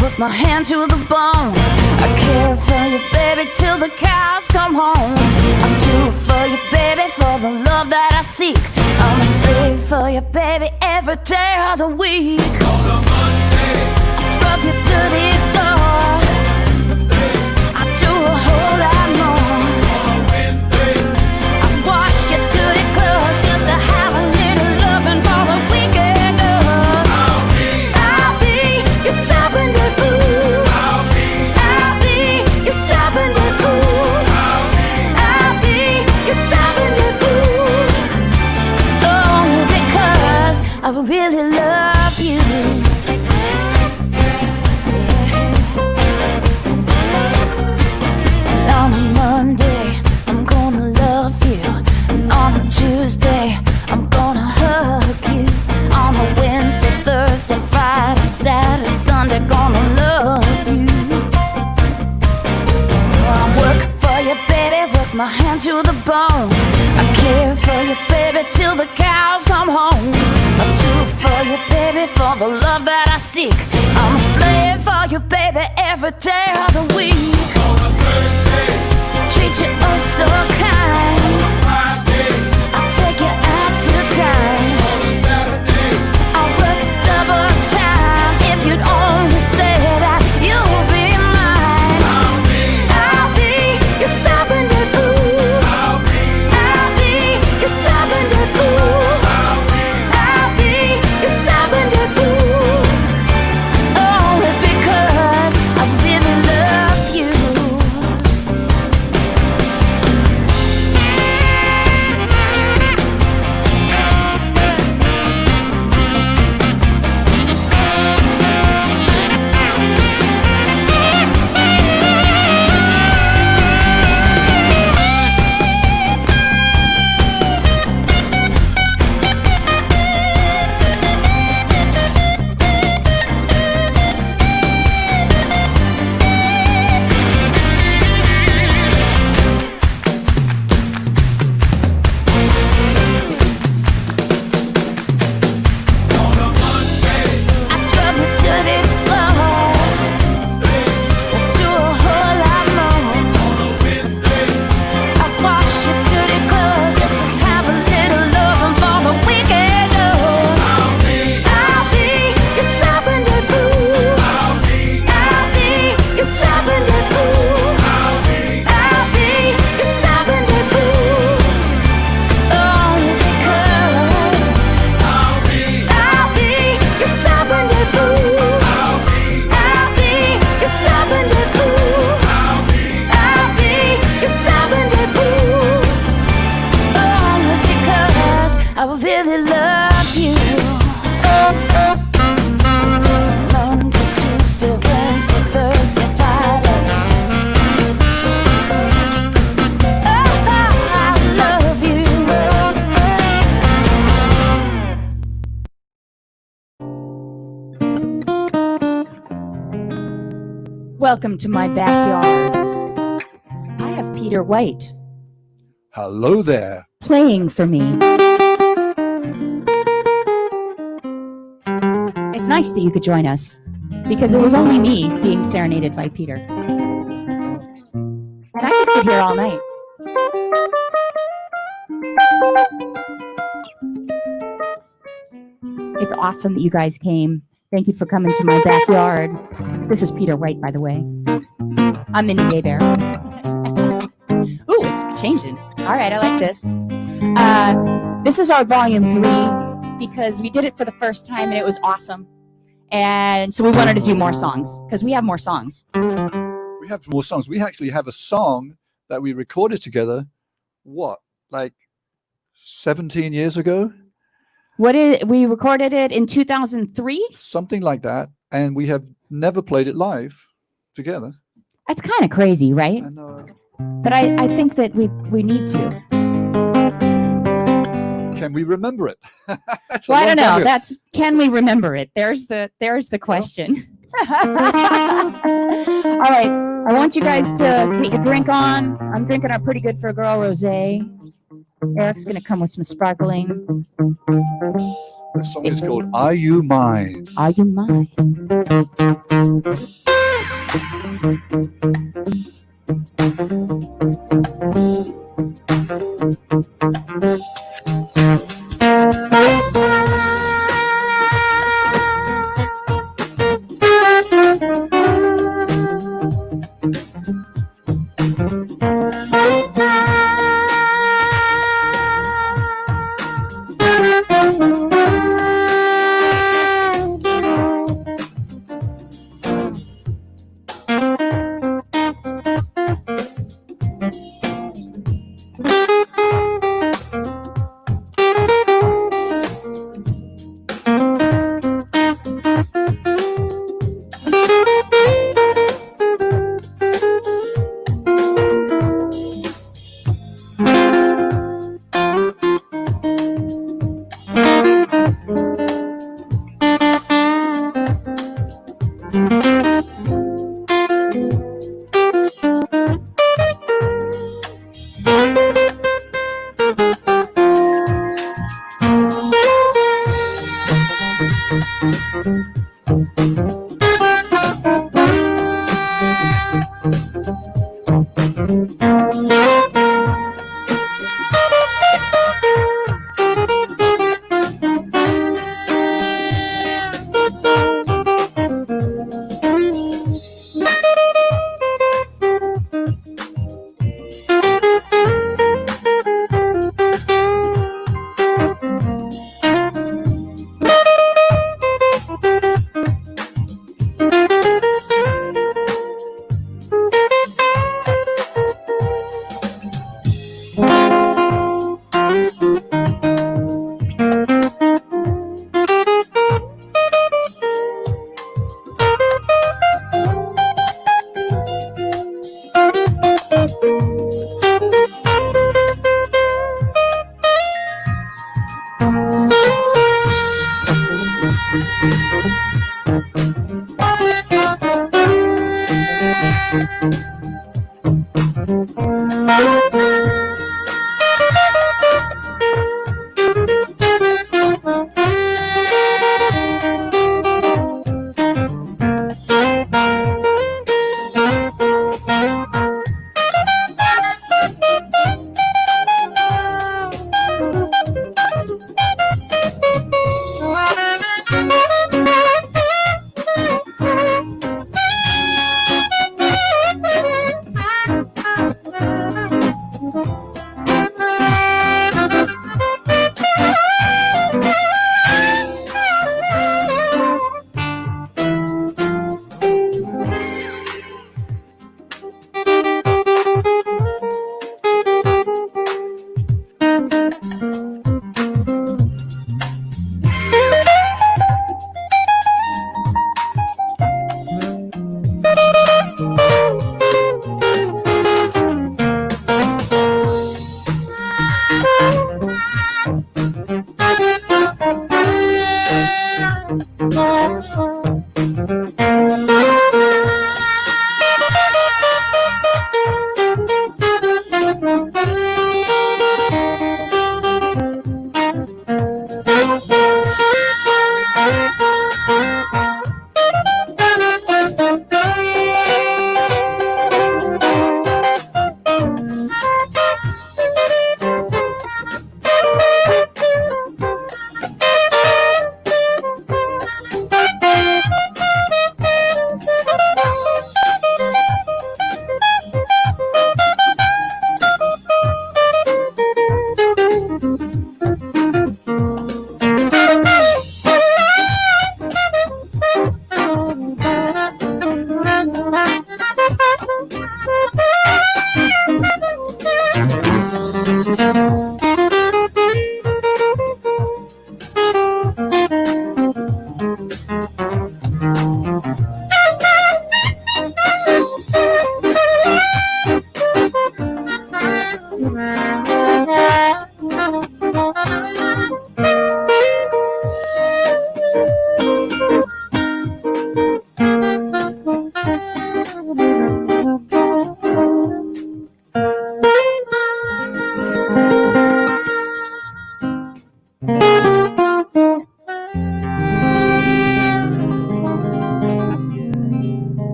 with my hand to the bone. I care for you, baby, till the cows come home. I'm due for you, baby, for the love that I seek. I'm a slave for you, baby, every day of the week. On a Monday, I scrub your dirty floor. I do a whole lot more. on a Wednesday, I wash your dirty clothes just to have a little loving for the weekend. I'll be Your sovereign fool. I'll be Your sovereign fool. I'll be your sovereign fool. Oh, because I really love you. On a Monday, I'm gonna love you. And on a Tuesday, I'm gonna hug you. On a Wednesday, Thursday, Friday, Saturday, Sunday, gonna love you. I work for you, baby, with my hand to the bone. I care for you, baby, till the cows come home. I do for you, baby, for the love that I seek. I'm a slave for you, baby, every day of the week. on a Thursday, Treat you oh so kind. Friday, I'll take you out to dine. on a Saturday, I'll work double time if you'd only say that you'll be mine. I'll be your sovereign fool. I'll be Your sovereign fool. I'll be your sovereign fool. Only because I really love you. on a Monday, I scrub your dirty floor. Do a whole lot more. on a Wednesday, I wash your dirty clothes just to have a little loving for the weekend. I'll be your sovereign fool. I'll be your sovereign fool. I'll be your sovereign fool. Only because I'll be your sovereign fool. I'll be your sovereign fool. Your sovereign fool. Only because I really love you. Monday, Tuesday, Wednesday, Thursday, Friday. Oh, I love you. Welcome to my backyard. I have Peter White Hello there. playing for me. It's nice that you could join us because it was only me being serenaded by Peter. And I could sit here all night. It's awesome that you guys came. Thank you for coming to my backyard. This is Peter White, by the way. I'm Mindi Abair. Ooh, it's changing. All right, I like this. This is our volume 3 because we did it for the first time and it was awesome. And so we wanted to do more songs because we have more songs. We have more songs. We actually have a song that we recorded together, like 17 years ago? We recorded it in 2003? Something like that. And we have never played it live together. That's kind of crazy, right? And But I think that we need to. can we remember it? That's a Well, I long don't time know. ago. Can we remember it? There's the question. All right. I want you guys to get your drink on. I'm drinking a pretty good for a girl rosé. Eric's gonna come with some sparkling. The song is called Are You Mine? Are You Mine?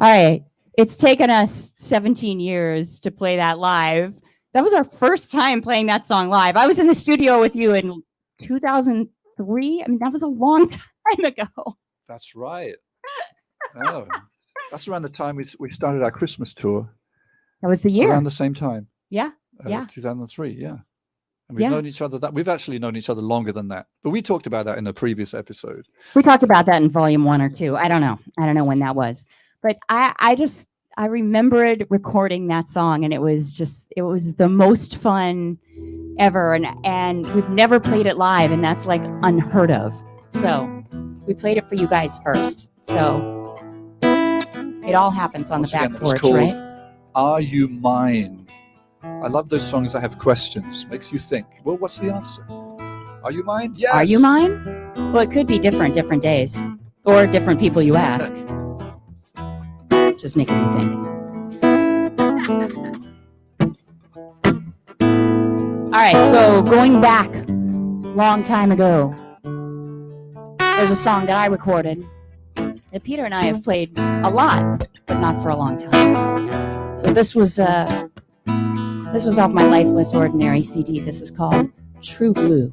All right. It's taken us 17 years to play that live. That was our first time playing that song live. I was in the studio with you in 2003. I mean, that was a long time ago. That's right. Oh, that's around the time we started our Christmas tour. That was the year. Around the same time. Yeah. Yeah. 2003. Yeah. And we've Yeah. known each other we've actually known each other longer than that. But we talked about that in a previous episode. We talked about that in volume 1 or 2. I don't know. I don't know when that was. But I remembered recording that song, and it was the most fun ever. And we've never played it live, and that's like unheard of. So we played it for you guys first. So it all happens on Once the back again, it's porch, called right? Are You Mine? I love those songs that have questions. Makes you think. Well, what's the answer? Are you mine? Yes. Are you mine? Well, it could be different days, or different people you ask. Just making you think. All right, so going back long time ago, there's a song that I recorded that Peter and I have played a lot, but not for a long time. So this was off my Lifeless Ordinary CD. This is called True Blue.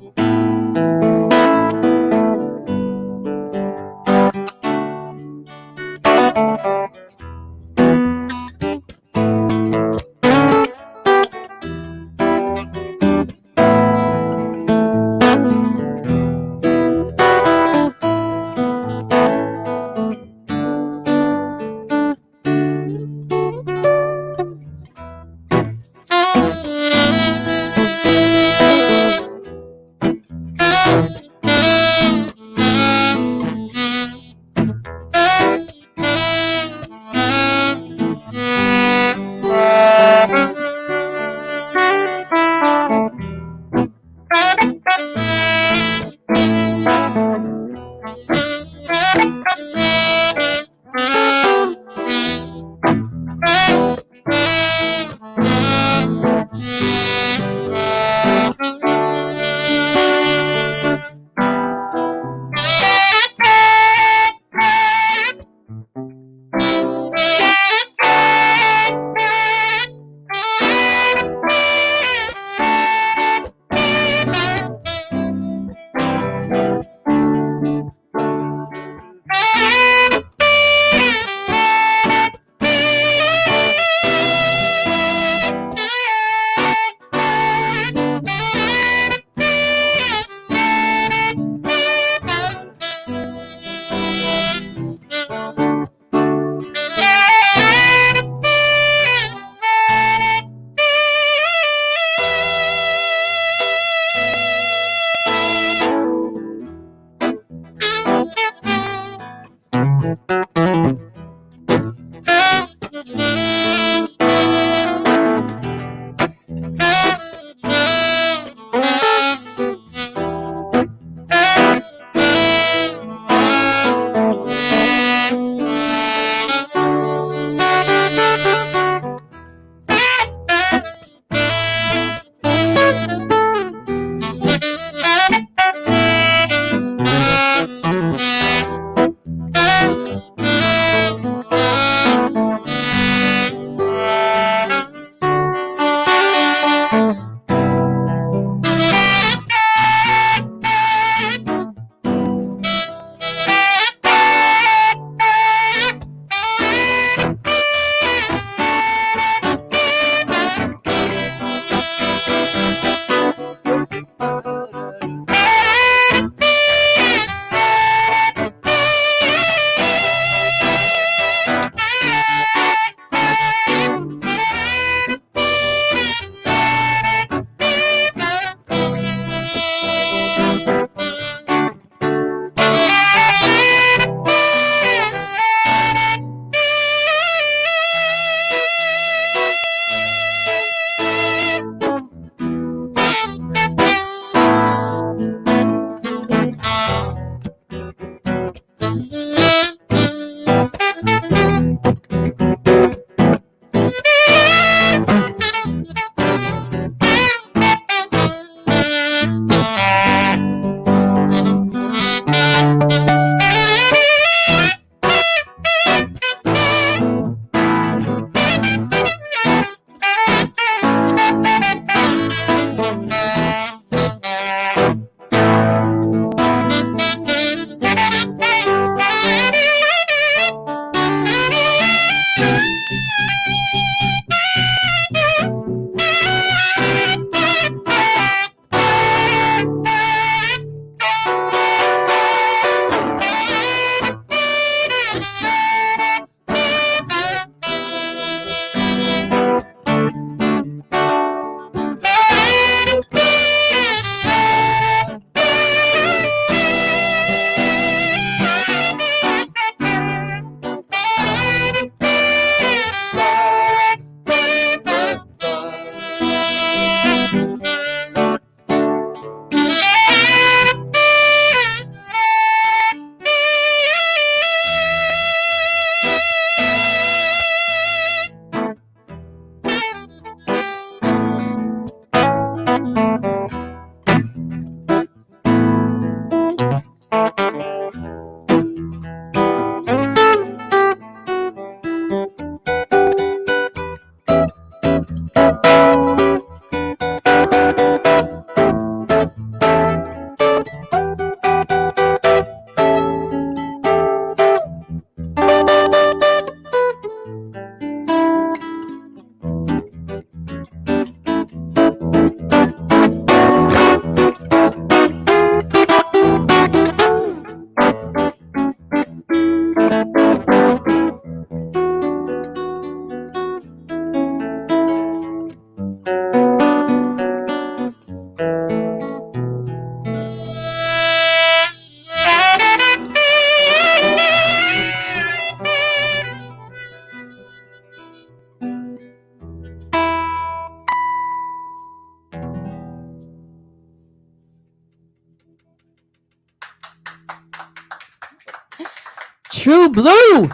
True Blue.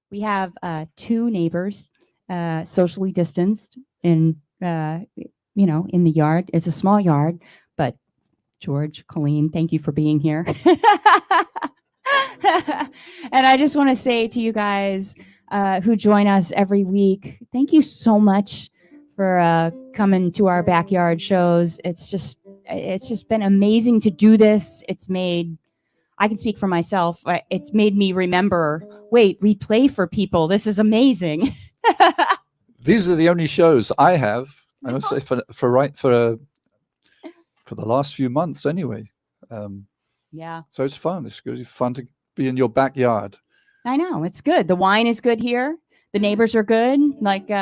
We have 2 neighbors, socially distanced in, in the yard. It's a small yard, but George, Colleen, thank you for being here. And I just want to say to you guys who join us every week, thank you so much for coming to our backyard shows. It's just been amazing to do this. I can speak for myself. It's made me remember, wait, we play for people. This is amazing. These are the only shows I have, I must say, for the last few months anyway. Yeah. So it's fun. It's good. It's fun to be in your backyard. I know. It's good. The wine is good here. The neighbors are good. Like, we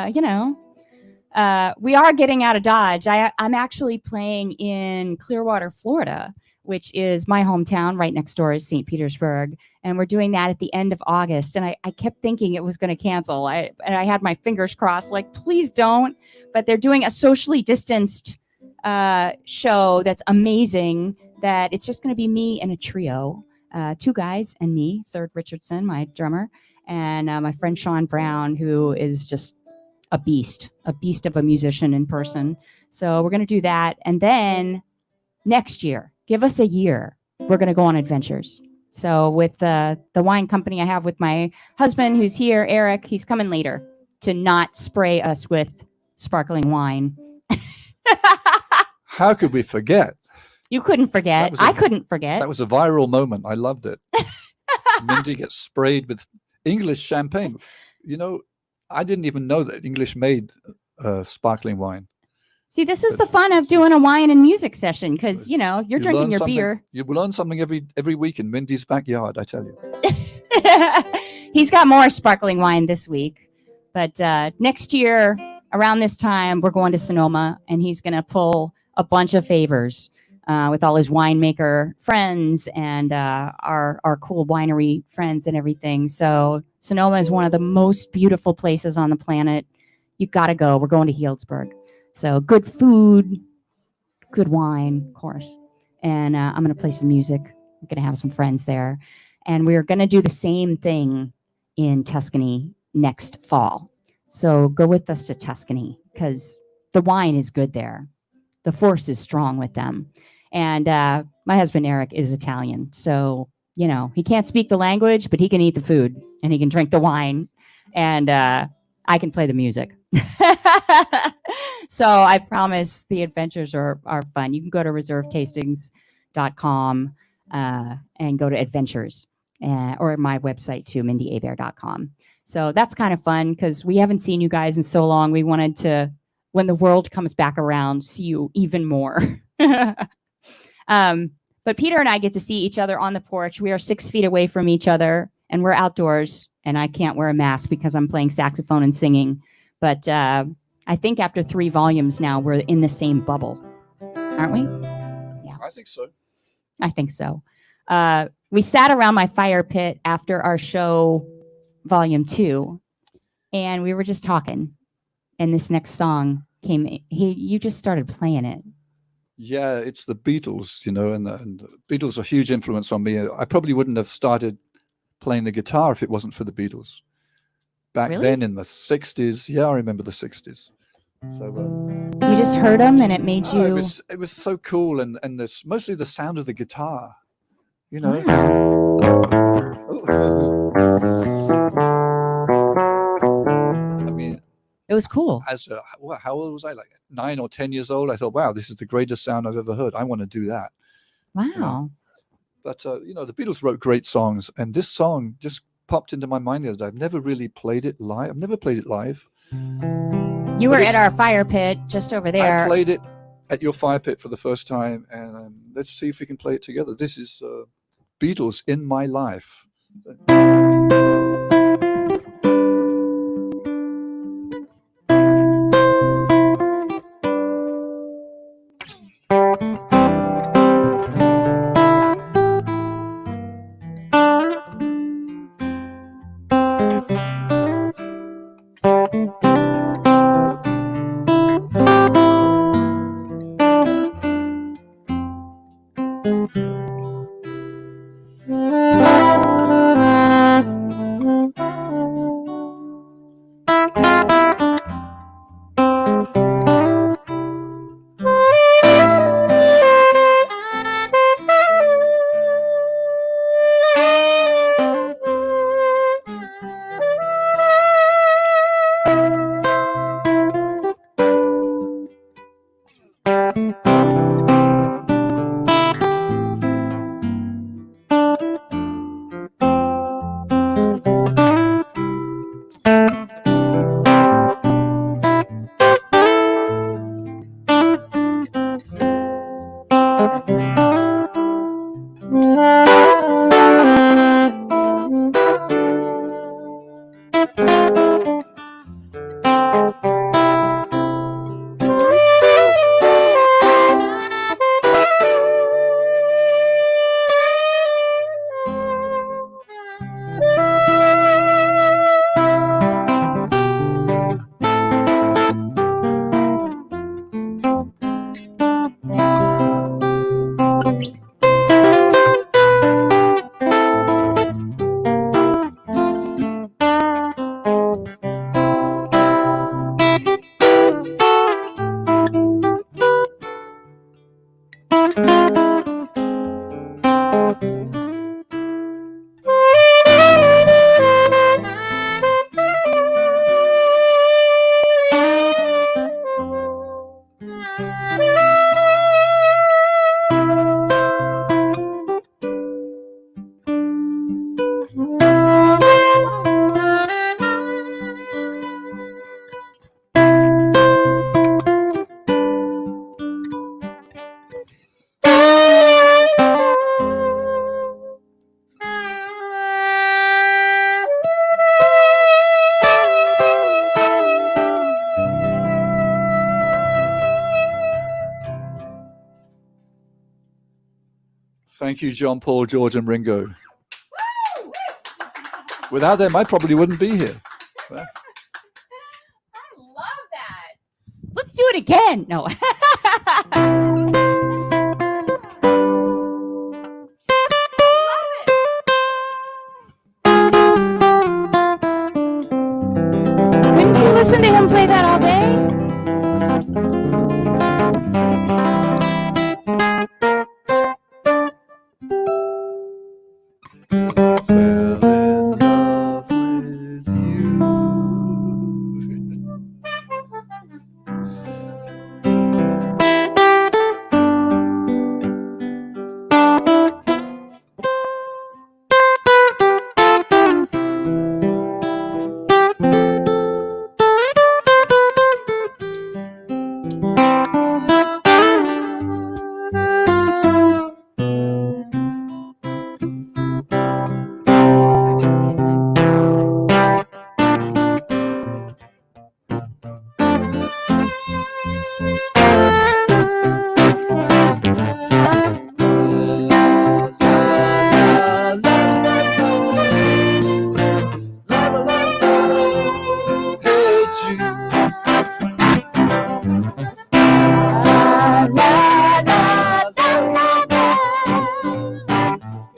are getting out of Dodge. I'm actually playing in Clearwater, Florida, which is my hometown. Right next door is St. Petersburg. And we're doing that at the end of August. And I kept thinking it was going to cancel. I had my fingers crossed, like, please don't. But they're doing a socially distanced show that's amazing, that it's just going to be me and a trio, 2 guys and me, Third Richardson, my drummer, and my friend Sean Brown, who is just a beast of a musician in person. So we're going to do that. And then next year, give us a year, we're going to go on adventures. So with the wine company I have with my husband, who's here, Eric, he's coming later to not spray us with sparkling wine. How could we forget? You couldn't forget. I couldn't forget. That was a viral moment. I loved it. Mindi gets sprayed with English champagne. I didn't even know that English made sparkling wine. See, this is the fun of doing a wine and music session, because, you're drinking your beer. You learn something every week in Mindy's backyard, I tell you. He's got more sparkling wine this week. But next year, around this time, we're going to Sonoma, and he's going to pull a bunch of favors with all his winemaker friends and our cool winery friends and everything. So Sonoma is one of the most beautiful places on the planet. You got to go. We're going to Healdsburg. So good food, good wine, of course. And I'm going to play some music. I'm going to have some friends there. And we're going to do the same thing in Tuscany next fall. So go with us to Tuscany, because the wine is good there. The force is strong with them. And my husband, Eric, is Italian. So, he can't speak the language, but he can eat the food and he can drink the wine. And I can play the music. So I promise the adventures are fun. You can go to reservetastings.com and go to adventures, or my website too, mindyabair.com. So that's kind of fun, because we haven't seen you guys in so long. We wanted to, when the world comes back around, see you even more. But Peter and I get to see each other on the porch. We are 6 feet away from each other, and we're outdoors, and I can't wear a mask because I'm playing saxophone and singing. But I think after 3 volumes now, we're in the same bubble, aren't we? Yeah. I think so. I think so. We sat around my fire pit after our show, Volume 2, and we were just talking. And this next song came. You just started playing it. Yeah, it's the Beatles, and the Beatles are a huge influence on me. I probably wouldn't have started playing the guitar if it wasn't for the Beatles. Back then in the 60s, I remember the 60s. So you just heard them, and it made you. It was so cool, and there's mostly the sound of the guitar, I mean, it was cool. How old was I? Like 9 or 10 years old. I thought, wow, this is the greatest sound I've ever heard. I want to do that. Wow. But the Beatles wrote great songs, and this song just popped into my mind the other day. I've never really played it live. I've never played it live. You were at our fire pit just over there. I played it at your fire pit for the first time, and let's see if we can play it together. This is Beatles in My Life. Thank you, John, Paul, George, and Ringo. Without them, I probably wouldn't be here. I love that. Let's do it again. No. Couldn't you listen to him play that all day?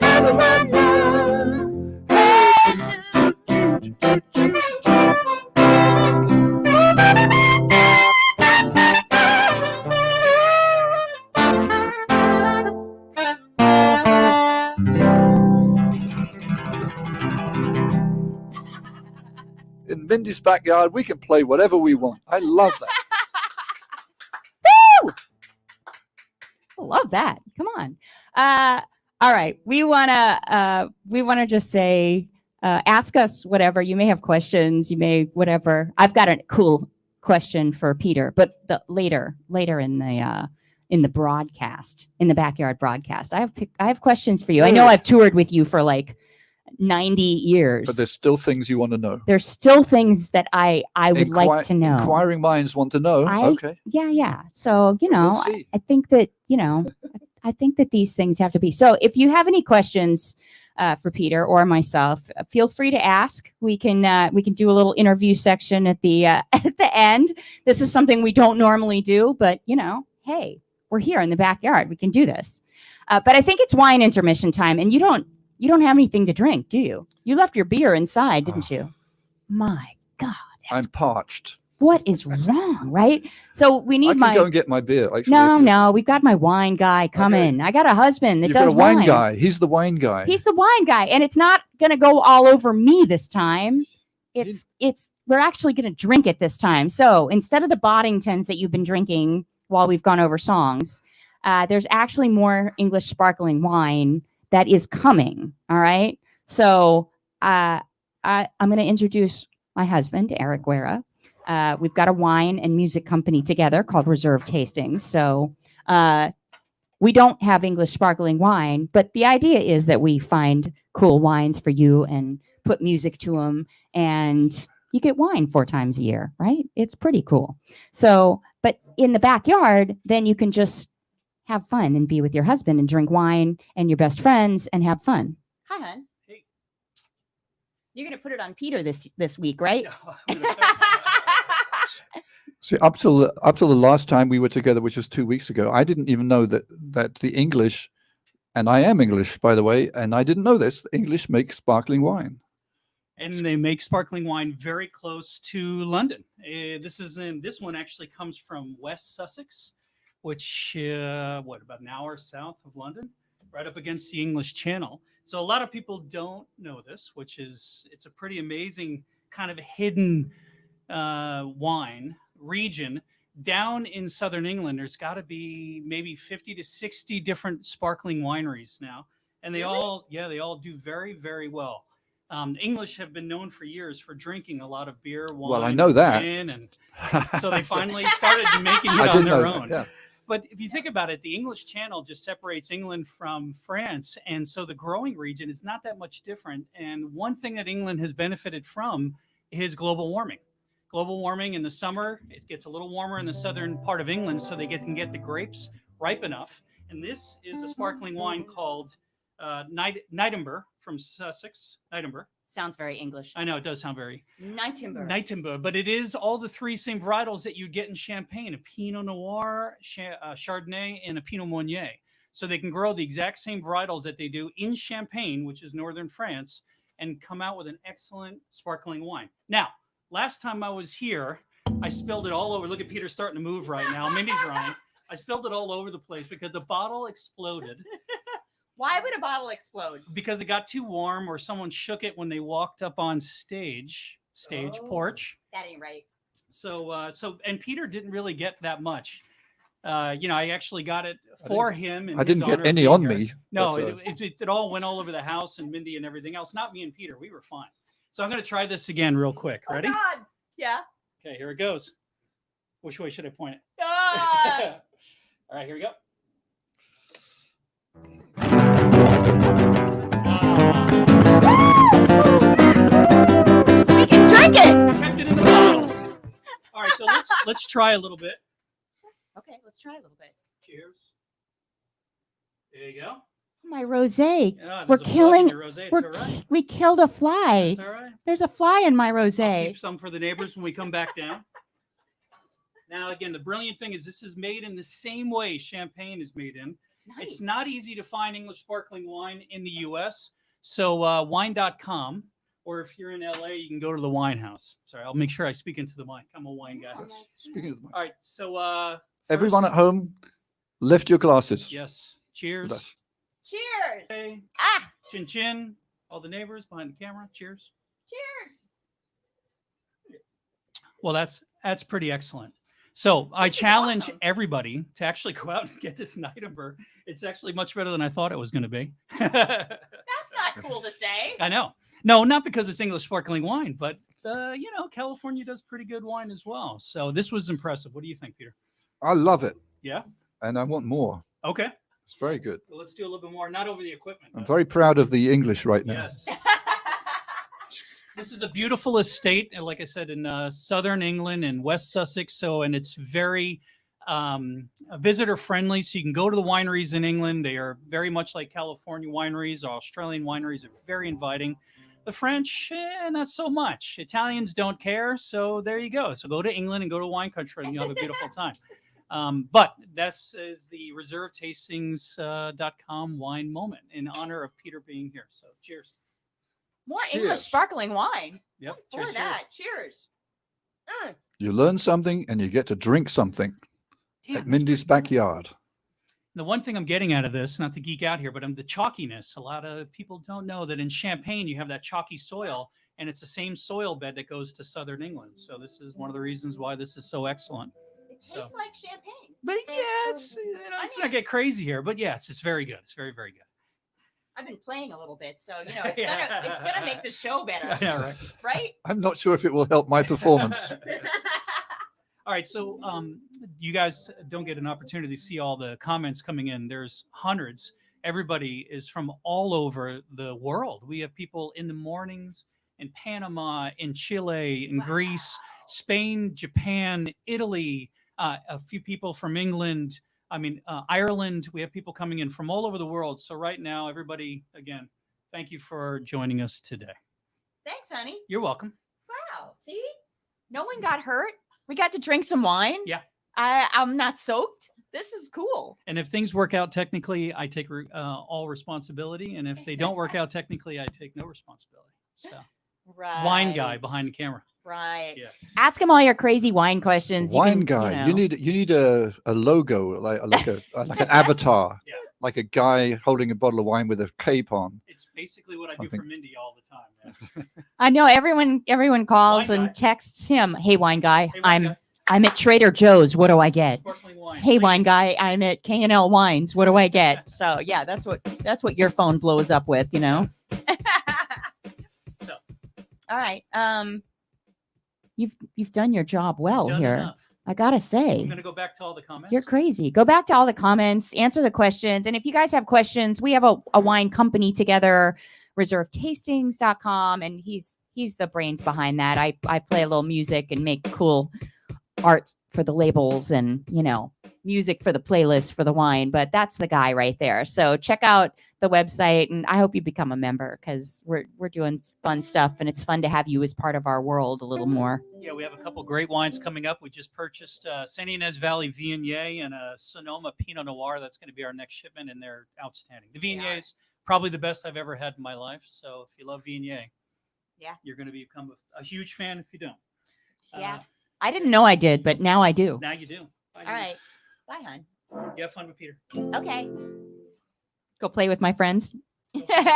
Fell in love with you. In Mindy's backyard, we can play whatever we want. I love that. Woo! I love that. Come on. All right. We wanna just say, ask us whatever. You may have questions. You may whatever. I've got a cool question for Peter, but later in the broadcast, in the backyard broadcast, I have questions for you. I know I've toured with you for like 90 years. But there's still things you want to know. There's still things that I would like to know. Inquiring minds want to know. Okay. Yeah. So, We'll see. I think that, I think that these things have to be. So if you have any questions for Peter or myself, feel free to ask. We can do a little interview section at the at the end. This is something we don't normally do, but hey, we're here in the backyard. We can do this. But I think it's wine intermission time, and you don't have anything to drink, do you? You left your beer inside, didn't you? My God. I'm parched. What is wrong, right? So we need I can go and get my beer. Actually, No, we've got my wine guy coming. Okay. I got a husband that You've does got a wine guy. He's the wine guy. He's the wine guy, and it's not going to go all over me this time. We're actually going to drink it this time. So instead of the Boddingtons that you've been drinking while we've gone over songs, there's actually more English sparkling wine that is coming. All right. So I'm going to introduce my husband, Eric Guerra. We've got a wine and music company together called Reserve Tastings. So we don't have English sparkling wine, but the idea is that we find cool wines for you and put music to them, and you get wine 4 times a year, right? It's pretty cool. So, but in the backyard, then you can just have fun and be with your husband and drink wine and your best friends and have fun. Hi, hon. Hey. You're going to put it on Peter this week, right? See, up till the last time we were together, which was 2 weeks ago, I didn't even know that the English, and I am English, by the way, and I didn't know this, the English make sparkling wine. And they make sparkling wine very close to London. This one actually comes from West Sussex, which about an hour south of London, right up against the English Channel. So a lot of people don't know this, it's a pretty amazing kind of hidden wine region down in southern England. There's got to be maybe 50 to 60 different sparkling wineries now, and they all do very, very well. English have been known for years for drinking a lot of beer, wine, well, I know that. gin, and so they finally started making it on their own. Yeah. But if you think about it, the English Channel just separates England from France, and so the growing region is not that much different. And one thing that England has benefited from is global warming. Global warming in the summer, it gets a little warmer in the southern part of England, so they can get the grapes ripe enough. And this is a sparkling wine called Nightingale from Sussex. Nightingale. Sounds very English. I know it does sound very Nightingale. but it is all the three same varietals that you get in Champagne: a Pinot Noir, Chardonnay, and a Pinot Meunier. So they can grow the exact same varietals that they do in Champagne, which is northern France, and come out with an excellent sparkling wine. Now, last time I was here, I spilled it all over. Look at Peter starting to move right now. Mindy's running. I spilled it all over the place because the bottle exploded. Why would a bottle explode? Because it got too warm, or someone shook it when they walked up on stage porch. That ain't right. So and Peter didn't really get that much. I actually got it for him. I didn't get any on me. No, but, it all went all over the house, and Mindy and everything else. Not me and Peter. We were fine. So I'm going to try this again real quick. Ready? Oh God. Yeah. Okay, here it goes. Which way should I point it? Ah! All right, here we go. We can drink it. Kept it in the bottle. All right, so let's try a little bit. Okay, let's try a little bit. Cheers. There you go. My rosé. Yeah, We're there's a bug killing- in your rosé. It's We're, all right. We killed a fly. It's all right. There's a fly in my I'll rosé. keep some for the neighbors when we come back down. Now, again, the brilliant thing is this is made in the same way Champagne is made in. It's nice. It's not easy to find English sparkling wine in the U.S. So wine.com, or if you're in L.A., you can go to the Wine House. Sorry, I'll make sure I speak into the mic. I'm a wine guy. yes. Speaking of the mic. All right, so Everyone first- at home, lift your glasses. Yes. Cheers. With us. Cheers. Okay. Ah, Chin chin. All the neighbors behind the camera. Cheers. cheers. Well, that's pretty excellent. So I This is challenge awesome. everybody to actually go out and get this Nightingale. It's actually much better than I thought it was going to be. That's not cool to say. I know. No, not because it's English sparkling wine, but California does pretty good wine as well. So this was impressive. What do you think, Peter? I love it. Yeah. And I want more. Okay. It's very good. Well, let's do a little bit more. Not over the equipment. I'm though. very proud of the English right now. Yes. This is a beautiful estate, and like I said, in southern England and West Sussex. And it's very visitor friendly. So you can go to the wineries in England. They are very much like California wineries. Australian wineries are very inviting. The French, not so much. Italians don't care. So there you go. So go to England and go to wine country, and you'll have a beautiful time. But this is the reservetastings.com wine moment in honor of Peter being here. So cheers. More English Cheers. sparkling wine. Yep. For Cheers, that. Cheers. You learn something and you get to drink something Damn, at that's Mindy's pretty good. backyard. The one thing I'm getting out of this, not to geek out here, but the chalkiness. A lot of people don't know that in Champagne you have that chalky soil, and it's the same soil bed that goes to southern England. So this is one of the reasons why this is so excellent. It tastes like champagne. But yeah, it's not get crazy here, but yeah, it's very good. It's very, very good. I've been playing a little bit, so it's gonna make the show better, Yeah, right. right? I'm not sure if it will help my performance. All right, so you guys don't get an opportunity to see all the comments coming in. There's hundreds. Everybody is from all over the world. We have people in the mornings in Panama, in Chile, in Greece, Spain, Japan, Italy, a few people from England. Ireland. We have people coming in from all over the world. So right now, everybody, again, thank you for joining us today. Thanks, honey. You're welcome. Wow. See, no one got hurt. We got to drink some wine. Yeah. I'm not soaked. This is cool. And if things work out technically, I take all responsibility. And if they don't work out technically, I take no responsibility. So Right. wine guy behind the camera. Right. Yeah. Ask him all your crazy wine questions. Wine guy. You need a logo like an avatar. Yeah. Like a guy holding a bottle of wine with a cape on. It's basically what I do for Mindy all the time. Yeah. I know everyone calls Wine and guy. texts him. Hey, wine guy. Hey, wine guy. I'm at Trader Joe's. What do I get? Sparkling wine. Hey, wine please. guy. I'm at K&L Wines. What do I get? So yeah, that's what your phone blows up with, you know. So All right. You've done your job well done here. enough. I gotta say. I'm going to go back to all the comments. You're crazy. Go back to all the comments, answer the questions. And if you guys have questions, we have a wine company together, reservetastings.com. And he's the brains behind that. I play a little music and make cool art for the labels and, music for the playlist for the wine, but that's the guy right there. So check out the website, and I hope you become a member because we're doing fun stuff, and it's fun to have you as part of our world a little more. Yeah, we have a couple great wines coming up. We just purchased San Ynez Valley Viognier and a Sonoma Pinot Noir. That's going to be our next shipment, and they're outstanding. The Viognier is probably the best I've ever had in my life. So if you love Viognier, you're going to become a huge fan if you don't. Yeah. I didn't know I did, but now I do. Now you do. All right. Bye, hon. You have fun with Peter. Okay. Go play with my friends.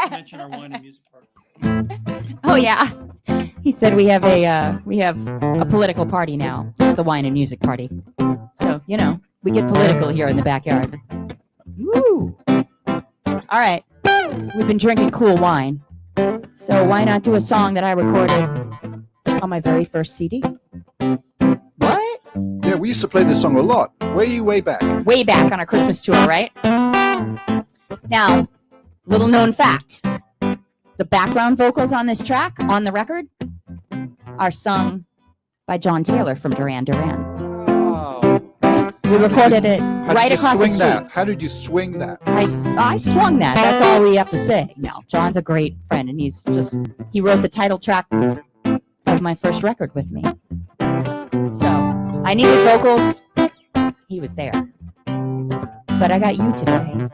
Mention our wine and music part. Oh yeah. He said we have a political party now. It's the wine and music party. So, we get political here in the backyard. Woo! All right. We've been drinking cool wine. So why not do a song that I recorded on my very first CD? What? Yeah, we used to play this song a lot, way back. Way back on our Christmas tour, right? Now, little known fact. The background vocals on this track, on the record, are sung by John Taylor from Duran Duran. Wow. We recorded it right across the street. That? How did you swing that? I swung that. That's all we have to say. No, John's a great friend, and he wrote the title track of my first record with me. So I needed vocals. He was there. But I got you today.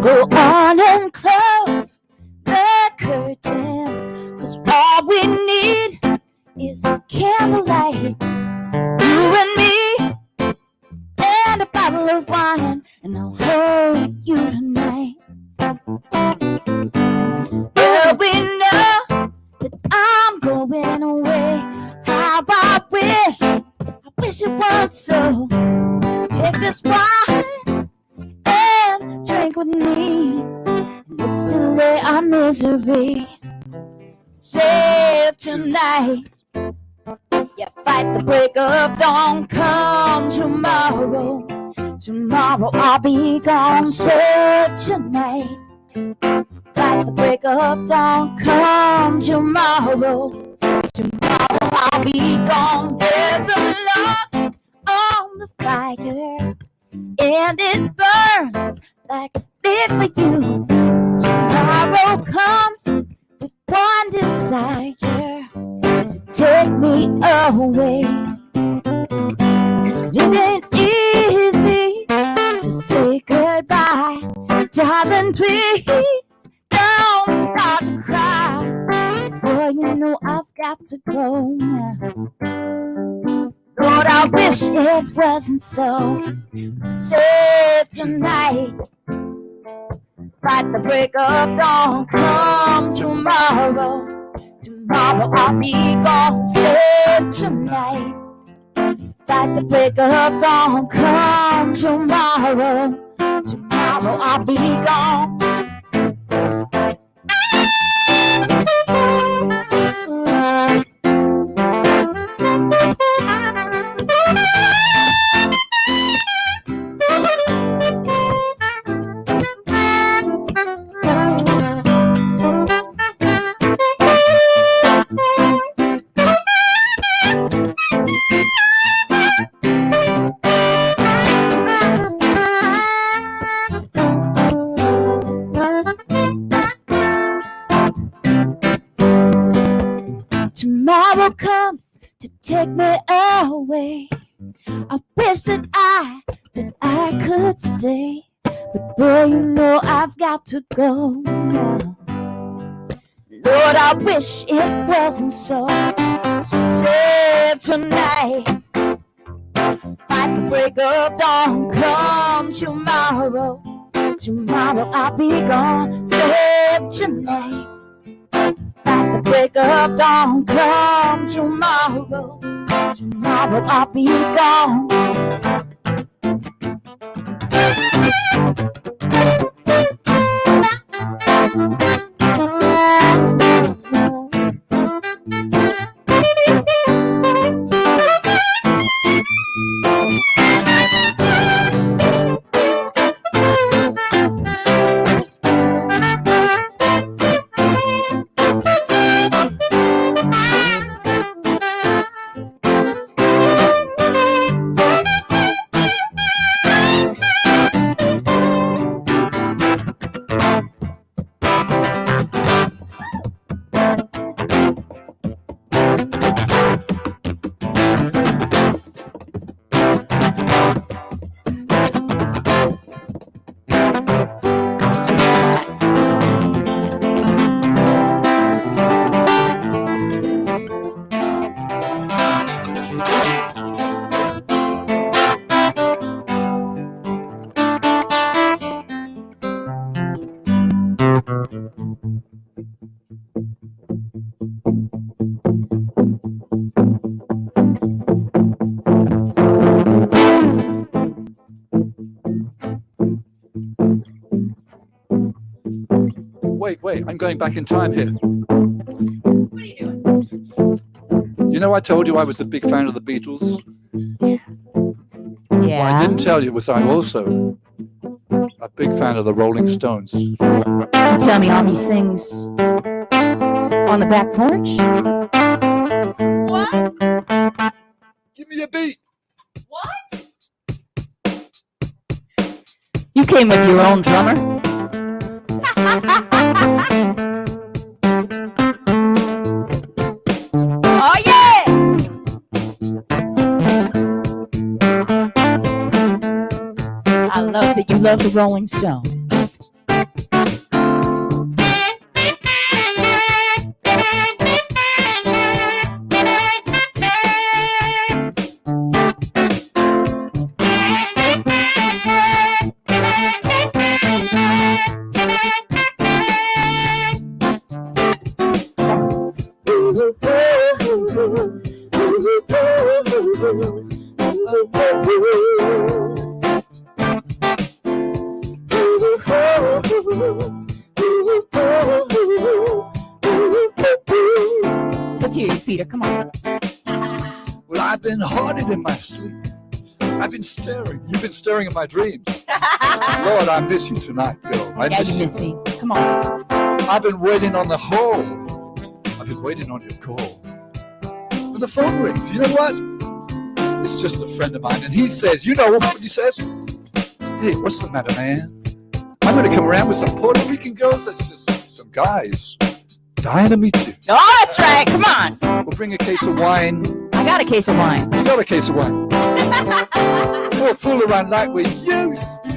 Go on and close the curtains, 'cause all we need is candlelight. You and me and a bottle of wine, and I'll hold you tonight. Well, we know that I'm going away. How I wish it weren't so. So take this wine and drink with me. Let's delay our misery. Save tonight. Yeah, fight the break of dawn. Come tomorrow. Tomorrow I'll be gone. Save tonight. Fight the break of dawn. Come tomorrow. Tomorrow I'll be gone. There's a log on the fire, and it burns like a bit for you. Tomorrow comes with one desire, to take me away. It ain't easy to say goodbye. Darling, please don't start to cry. Boy, you know I've got to go now. Lord, I wish it wasn't so. Save tonight. Fight the break of dawn. Come tomorrow. Tomorrow I'll be gone. Save tonight. Fight the break of dawn. Come tomorrow. Tomorrow I'll be gone. Tomorrow comes to take me away. I wish that I could stay, but boy, you know I've got to go now. Lord, I wish it wasn't so. So save tonight. Fight the break of dawn. Come tomorrow. Tomorrow I'll be gone. Save tonight. Fight the break of dawn. Come tomorrow. Tomorrow I'll be gone. Wait, I'm going back in time here. What are you doing? You know, I told you I was a big fan of the Beatles. What I Yeah. didn't tell you was I'm also a big fan of the Rolling Stones. You tell me all these things on the back porch? What? Give me a beat. What? You came with your own drummer? Oh yeah! I love that you love the Rolling Stone. Let's hear you, Peter. Come on. Well, I've been haunted in my sleep. I've been staring. You've been staring at my dreams. Lord, I miss you tonight, girl. I Yeah, miss you you. miss me. Come on. I've been waiting on the hole. I've been waiting on your call. But the phone rings. You know what? It's just a friend of mine, and he says, you know what he says? Hey, what's the matter, man? I'm going to come around with some Puerto Rican girls. That's just some guys dying to meet you. Oh, that's right. Come on. We'll bring a case of wine. I got a case of wine. You got a case of wine. We'll fool around like we used to.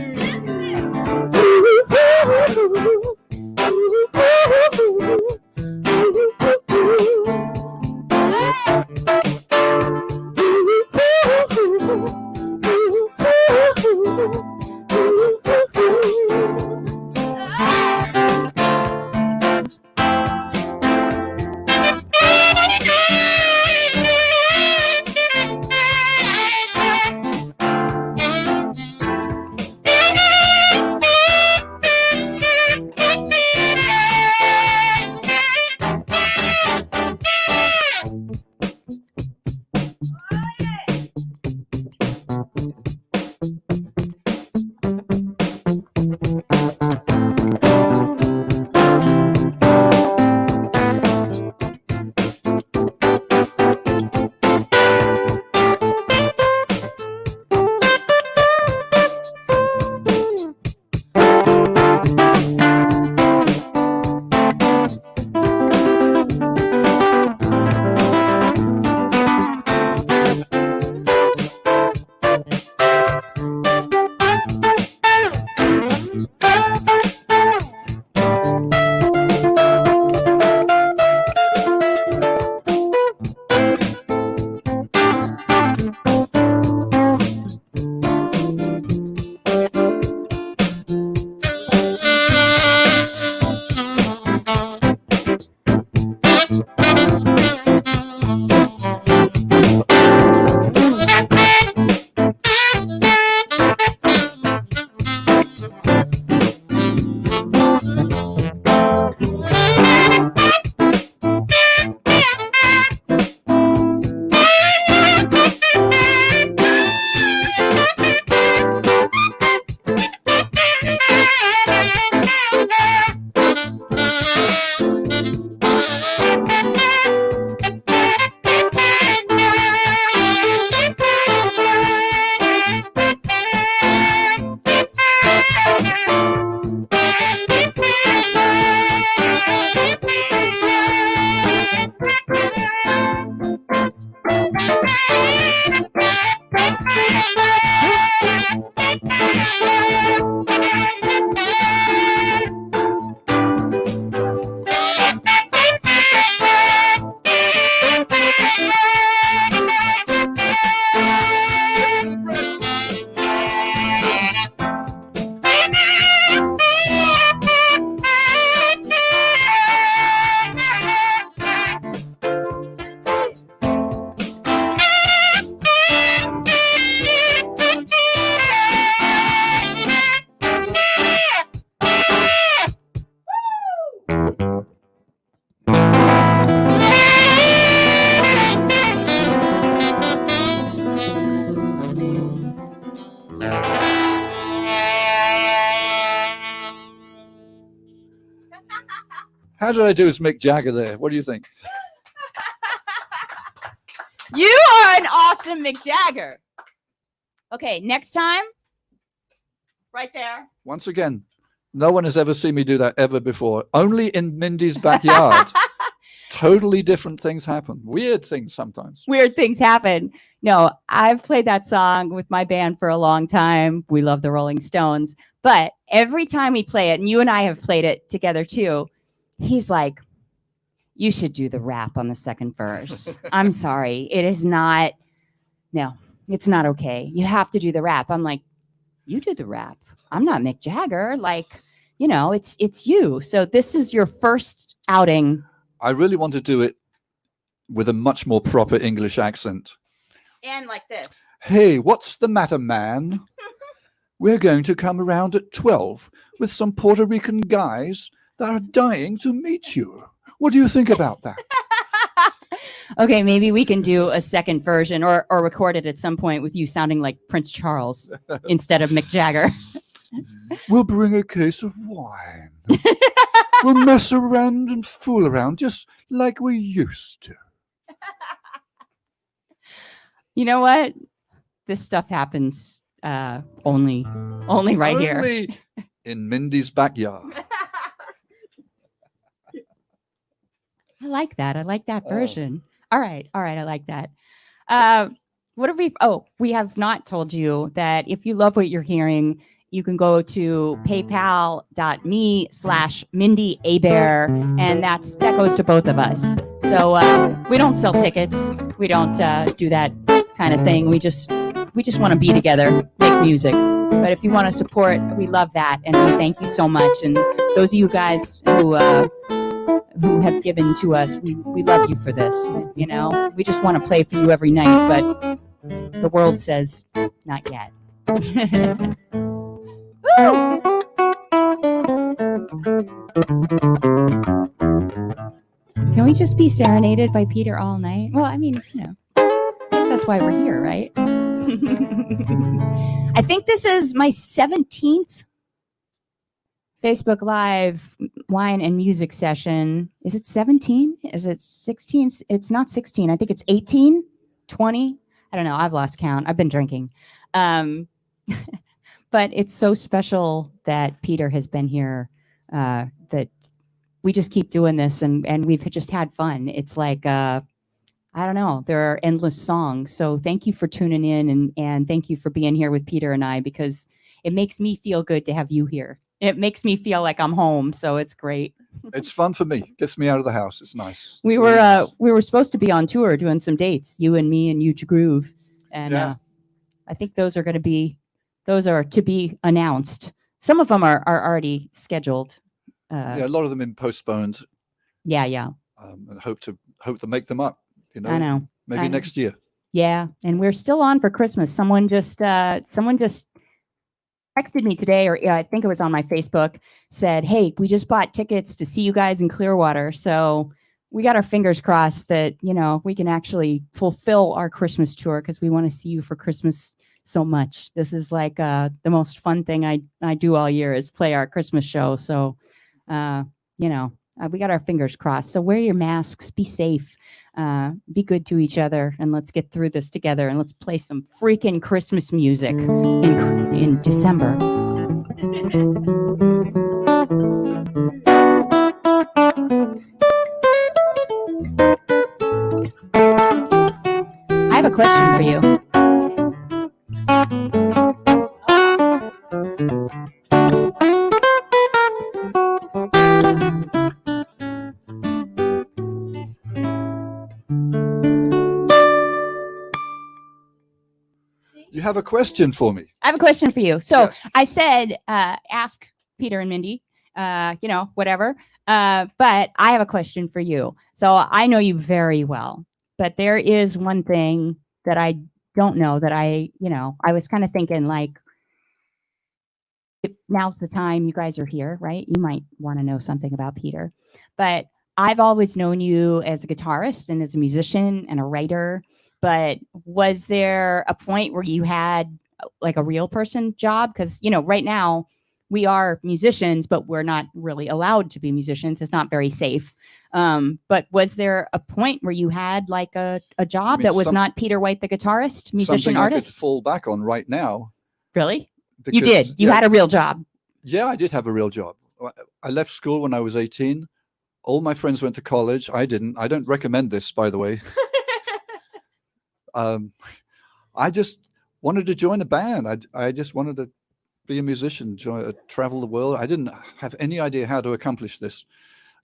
How did I do as Mick Jagger there? What do you think? You are an awesome Mick Jagger. Okay, next time, right there. Once again, no one has ever seen me do that ever before. Only in Mindy's backyard. Totally different things happen. Weird things sometimes. Weird things happen. No, I've played that song with my band for a long time. We love the Rolling Stones. But every time we play it, and you and I have played it together too, he's like, you should do the rap on the second verse. I'm sorry. It is not, no, it's not okay. You have to do the rap. I'm like, you do the rap. I'm not Mick Jagger. Like, you know, it's you. So this is your first outing. I really want to do it with a much more proper English accent. And like this. Hey, what's the matter, man? We're going to come around at 12 with some Puerto Rican guys that are dying to meet you. What do you think about that? Okay, maybe we can do a second version or record it at some point with you sounding like Prince Charles instead of Mick Jagger. We'll bring a case of wine. We'll mess around and fool around just like we used to. You know what? This stuff happens only right here. Only in Mindy's backyard. I like that. I like that version. All right. I like that. What have we have not told you that if you love what you're hearing, you can go to paypal.me/Mindi Abair, and that goes to both of us. So we don't sell tickets. We don't do that kind of thing. We just want to be together, make music. But if you want to support, we love that, and we thank you so much. And those of you guys who have given to us, we love you for this. You know, we just want to play for you every night, but the world says not yet. Can we just be serenaded by Peter all night? Well, I mean, you know, I guess that's why we're here, right? I think this is my 17th Facebook Live wine and music session. Is it 17? Is it 16? It's not 16. I think it's 18, 20. I don't know. I've lost count. I've been drinking. But it's so special that Peter has been here, that we just keep doing this, and we've just had fun. It's like, I don't know, there are endless songs. So thank you for tuning in, and thank you for being here with Peter and I, because it makes me feel good to have you here. It makes me feel like I'm home. So it's great. It's fun for me. Gets me out of the house. It's nice. We were supposed to be on tour doing some dates, you and me and Huge Groove. And Yeah. I think those are to be announced. Some of them are already scheduled. Yeah, a lot of them been postponed. Yeah. And hope to make them up. You know, I know. maybe I know. next year. Yeah, and we're still on for Christmas. Someone just texted me today, or I think it was on my Facebook, said, "Hey, we just bought tickets to see you guys in Clearwater, so we got our fingers crossed that, you know, we can actually fulfill our Christmas tour, because we want to see you for Christmas so much. This is like the most fun thing I do all year is play our Christmas show. So, you know, we got our fingers crossed. So wear your masks, be safe, be good to each other, and let's get through this together, and let's play some freaking Christmas music in December." I have a question for you. You have a question for me? I have a question for you. So Yes. I said, ask Peter and Mindi, you know, whatever. But I have a question for you. So I know you very well, but there is one thing that I don't know that I was kind of thinking, like, now's the time. You guys are here, right? You might want to know something about Peter, but I've always known you as a guitarist and as a musician and a writer. But was there a point where you had like a real person job? Because, you know, right now we are musicians, but we're not really allowed to be musicians. It's not very safe. But was there a point where you had like a job that was not Peter White, the guitarist, musician, something artist? I could fall back on right now. Really? Because, You did? You had a real job? Yeah, I did have a real job. I left school when I was 18. All my friends went to college. I didn't. I don't recommend this, by the way. I just wanted to join a band. I just wanted to be a musician, travel the world. I didn't have any idea how to accomplish this.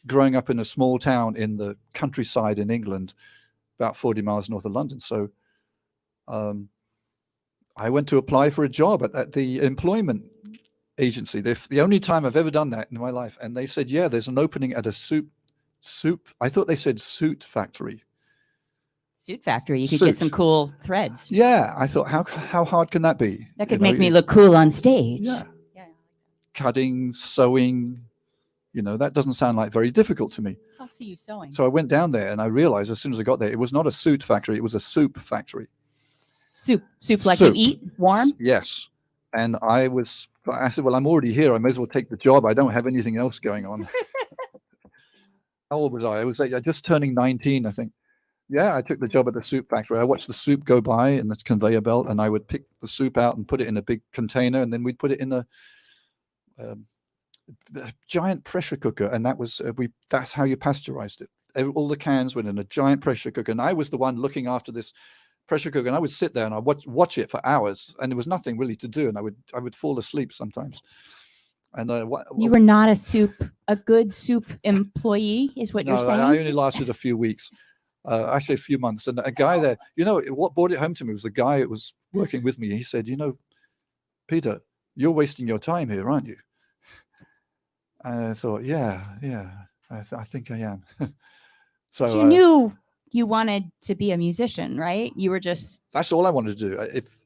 Growing up in a small town in the countryside in England, about 40 miles north of London. So I went to apply for a job at the employment agency. The only time I've ever done that in my life. And they said, yeah, there's an opening at a soup. I thought they said suit factory. Suit factory. You could get some cool threads. Yeah. I thought, how hard can that be? That could make me look cool on stage. Yeah. Cutting, sewing, that doesn't sound like very difficult to me. I'll see you sewing. So I went down there and I realized as soon as I got there, it was not a suit factory. It was a soup factory. Soup like you eat warm? Yes. And I said, well, I'm already here. I may as well take the job. I don't have anything else going on. How old was I? I was just turning 19, I think. Yeah, I took the job at the soup factory. I watched the soup go by in the conveyor belt, and I would pick the soup out and put it in a big container, and then we'd put it in a giant pressure cooker, and that's how you pasteurized it. All the cans went in a giant pressure cooker, and I was the one looking after this pressure cooker, and I would sit there and I watch it for hours, and there was nothing really to do, and I would fall asleep sometimes. And you were not a good soup employee, is what you're saying? I only lasted a few weeks, actually a few months. And a guy there, what brought it home to me was the guy that was working with me. He said, Peter, you're wasting your time here, aren't you? And I thought, yeah, I think I am. So you knew you wanted to be a musician, right? You were just... That's all I wanted to do. If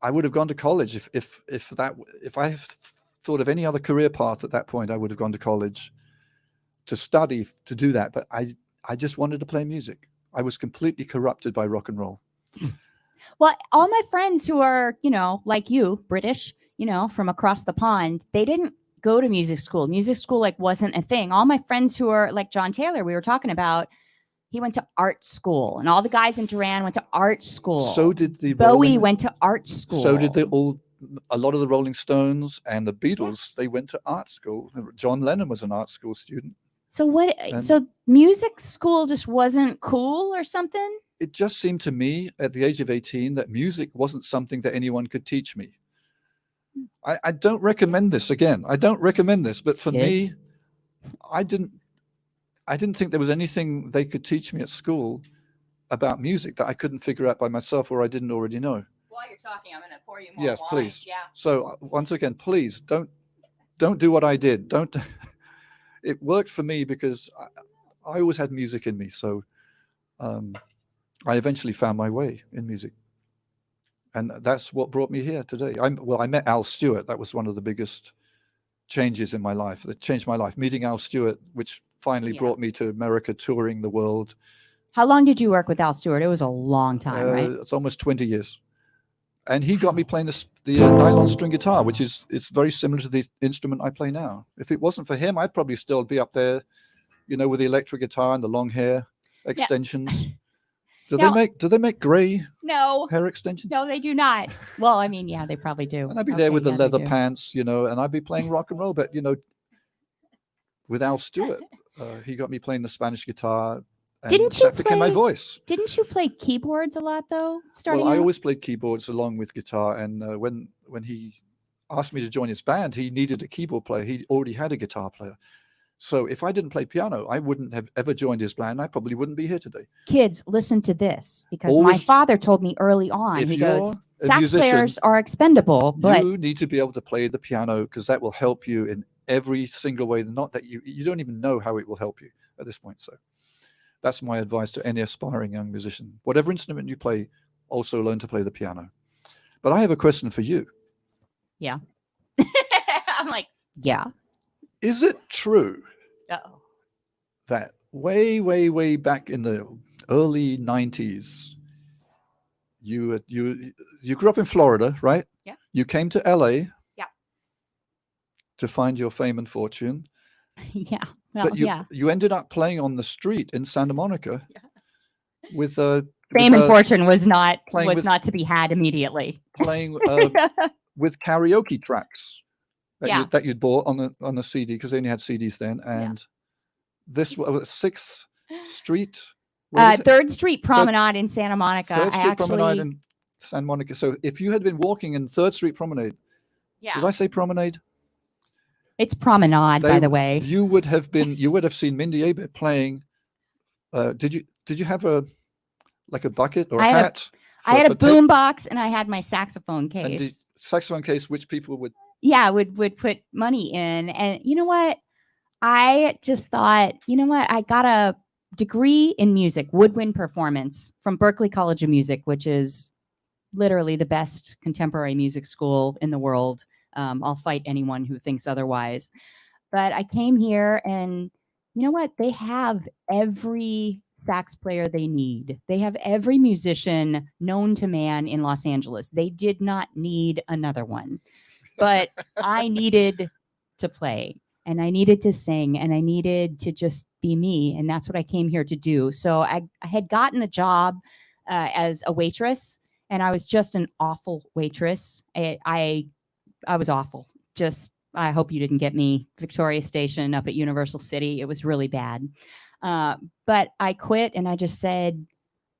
I would have gone to college, if I thought of any other career path at that point, I would have gone to college to study, to do that. But I just wanted to play music. I was completely corrupted by rock and roll. Well, all my friends who are, like you, British, from across the pond, they didn't go to music school. Music school wasn't a thing. All my friends who are like John Taylor, we were talking about, he went to art school, and all the guys in Duran went to art school. So did Bowie went to art school. So did a lot of the Rolling Stones and the Beatles. They went to art school. John Lennon was an art school student. So so music school just wasn't cool or something? It just seemed to me at the age of 18 that music wasn't something that anyone could teach me. I don't recommend this again. I don't recommend this, but for me, I didn't think there was anything they could teach me at school about music that I couldn't figure out by myself or I didn't already know. While you're talking, I'm going to pour you more Yes, wine. please. Yeah. So once again, please don't do what I did. Don't. It worked for me because I always had music in me. So I eventually found my way in music. And that's what brought me here today. I met Al Stewart. That was one of the biggest changes in my life. That changed my life. Meeting Al Stewart, which finally brought me to America, touring the world. How long did you work with Al Stewart? It was a long time, right? It's almost 20 years. And he got me playing the nylon string guitar, which it's very similar to the instrument I play now. If it wasn't for him, I'd probably still be up there, with the electric guitar and the long hair extensions. Yeah. Do they make gray hair extensions? No, they do not. Well, I mean, yeah, they probably do. And I'd be there with the leather pants, and I'd be playing rock and roll. But with Al Stewart, he got me playing the Spanish guitar. And that became my voice. Didn't you play keyboards a lot though? I always played keyboards along with guitar. And when he asked me to join his band, he needed a keyboard player. He already had a guitar player. So if I didn't play piano, I wouldn't have ever joined his band. I probably wouldn't be here today. Kids, listen to this, because my father told me early on, he goes, sax players are expendable, but you need to be able to play the piano because that will help you in every single way. Not that you don't even know how it will help you at this point. So that's my advice to any aspiring young musician. Whatever instrument you play, also learn to play the piano. But I have a question for you. Yeah. I'm like, yeah. Is it true that way, way, way back in the early 90s, you grew up in Florida, right? Yeah. You came to LA. Yeah. to find your fame and fortune. Yeah. Well, But you yeah. you ended up playing on the street in Santa Monica with Fame and fortune was not playing with- to be had immediately. playing with karaoke tracks Yeah. that you'd bought on a CD, because they only had CDs then. And this was 6th Street. where was it? 3rd Street Promenade in Santa Monica. 3rd I Street actually, Promenade in Santa Monica. So if you had been walking in 3rd Street Promenade, yeah, did I say Promenade? it's Promenade, by the way. You would have seen Mindi Abair playing. Did you have a bucket or a I had a- hat? I had a for tape? boom box and I had my saxophone And the case. saxophone case, which people would. Yeah, would put money in. And you know what? I just thought, you know what? I got a degree in music, woodwind performance from Berklee College of Music, which is literally the best contemporary music school in the world. I'll fight anyone who thinks otherwise. But I came here and you know what? They have every sax player they need. They have every musician known to man in Los Angeles. They did not need another one. But I needed to play and I needed to sing and I needed to just be me. And that's what I came here to do. So I had gotten a job as a waitress and I was just an awful waitress. I was awful. Just, I hope you didn't get me Victoria Station up at Universal City. It was really bad. But I quit and I just said,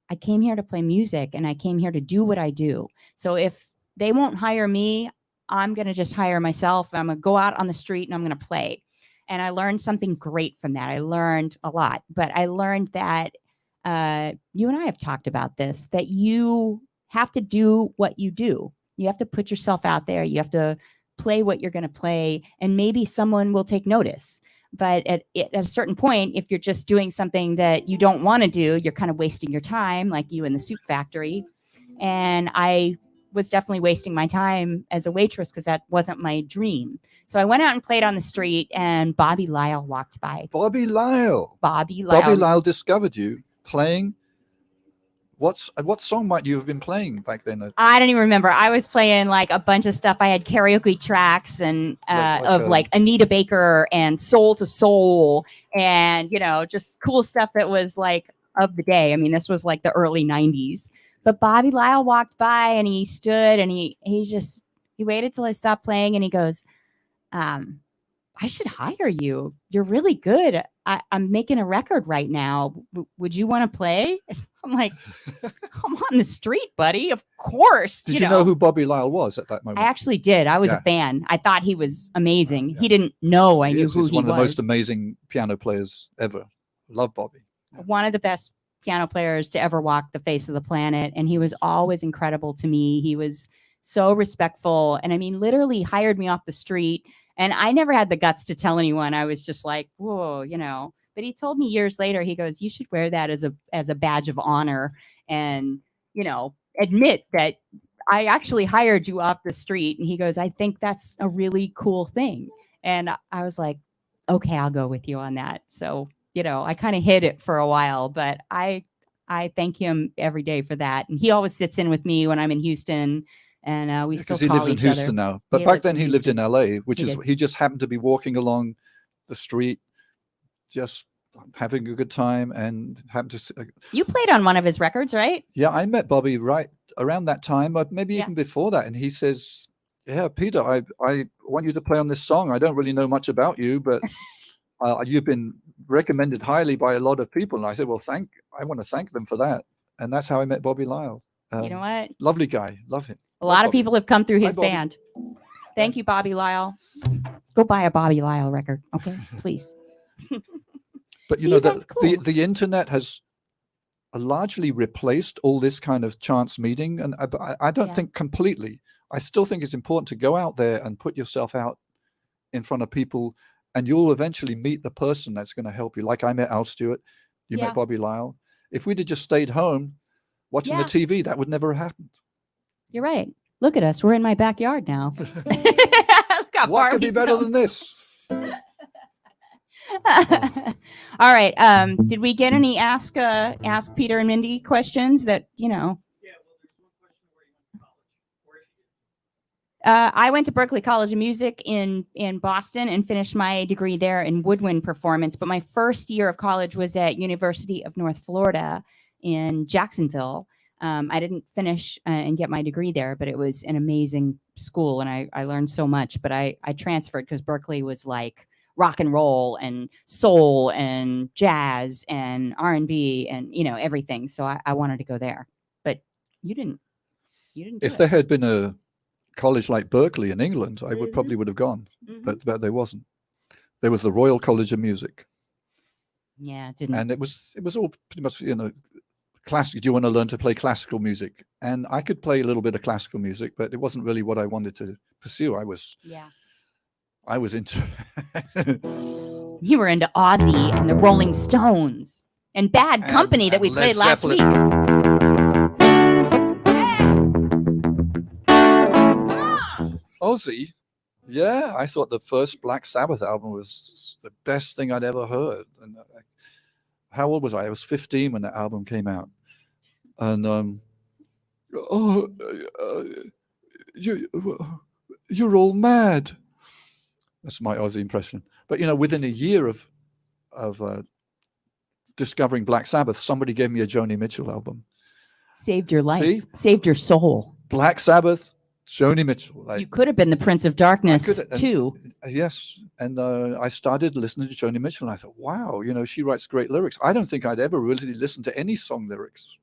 I came here to play music and I came here to do what I do. So if they won't hire me, I'm going to just hire myself. I'm going to go out on the street and I'm going to play. And I learned something great from that. I learned a lot, but I learned that you and I have talked about this, that you have to do what you do. You have to put yourself out there. You have to play what you're going to play and maybe someone will take notice. But at a certain point, if you're just doing something that you don't want to do, you're kind of wasting your time, like you in the soup factory. And I was definitely wasting my time as a waitress because that wasn't my dream. So I went out and played on the street and Bobby Lyle walked by. Bobby Lyle. Bobby Lyle. Bobby Lyle discovered you playing. What song might you have been playing back then? I don't even remember. I was playing like a bunch of stuff. I had karaoke tracks and like Anita Baker and Soul to Soul and, you know, just cool stuff that was like of the day. I mean, this was like the early 90s. But Bobby Lyle walked by and he stood and he waited till I stopped playing and he goes, I should hire you. You're really good. I'm making a record right now. Would you want to play? I'm like, I'm on the street, buddy. Of course. Did you know who Bobby Lyle was at that moment? I actually did. I was a fan. I thought he was amazing. He didn't know I knew who he was. He's one of the most amazing piano players ever. Love Bobby. One of the best piano players to ever walk the face of the planet. And he was always incredible to me. He was so respectful. And I mean, literally hired me off the street. And I never had the guts to tell anyone. I was just like, whoa, you know. But he told me years later, he goes, you should wear that as a badge of honor and, you know, admit that I actually hired you off the street. And he goes, I think that's a really cool thing. And I was like, okay, I'll go with you on that. So, you know, I kind of hid it for a while, but I thank him every day for that. And he always sits in with me when I'm in Houston. And we still call each other. Because he lives in Houston now. But back then he lived in LA, which is, he just happened to be walking along the street, just having a good time and happened to. You played on one of his records, right? Yeah, I met Bobby right around that time, but maybe even before that. And he says, yeah, Peter, I want you to play on this song. I don't really know much about you, but you've been recommended highly by a lot of people. And I said, well, I want to thank them for that. And that's how I met Bobby Lyle. You know what? Lovely guy. Love him. A lot of people have come through his band. Thank you, Bobby Lyle. Go buy a Bobby Lyle record, okay? Please. But you know, the internet has largely replaced all this kind of chance meeting. And I don't think completely. I still think it's important to go out there and put yourself out in front of people, and you'll eventually meet the person that's going to help you. Like I met Al Stewart. You met Bobby Lyle. If we'd have just stayed home watching the TV, that would never have happened. You're right. Look at us. We're in my backyard now. What could be better than this? All right. Did we get any ask Peter and Mindy questions that, you know? Yeah, well, there's one question where you went to college. Where did I went to Berklee College of Music in Boston and finished my degree there in woodwind performance. But my first year of college was at University of North Florida in Jacksonville. I didn't finish and get my degree there, but it was an amazing school, and I learned so much. But I transferred because Berklee was like rock and roll and soul and jazz and R&B and everything. So I wanted to go there. But you didn't. Do If it. there had been a college like Berkeley in England, I probably would have gone, but there wasn't. There was the Royal College of Music, Yeah, it didn't. and it was all pretty much classic. Do you want to learn to play classical music? And I could play a little bit of classical music, but it wasn't really what I wanted to pursue. I was into. You were into Ozzy and the Rolling Stones and Bad Company that we and played Led last Zeppelin. week. Ozzy, yeah, I thought the first Black Sabbath album was the best thing I'd ever heard. And how old was I? I was 15 when that album came out. And you're all mad. That's my Ozzy impression. But within a year of discovering Black Sabbath, somebody gave me a Joni Mitchell album. Saved your life. See? Saved your soul. Black Sabbath, Joni Mitchell. You could have been the Prince of Darkness and- too. Yes, and I started listening to Joni Mitchell, and I thought, wow, she writes great lyrics. I don't think I'd ever really listened to any song lyrics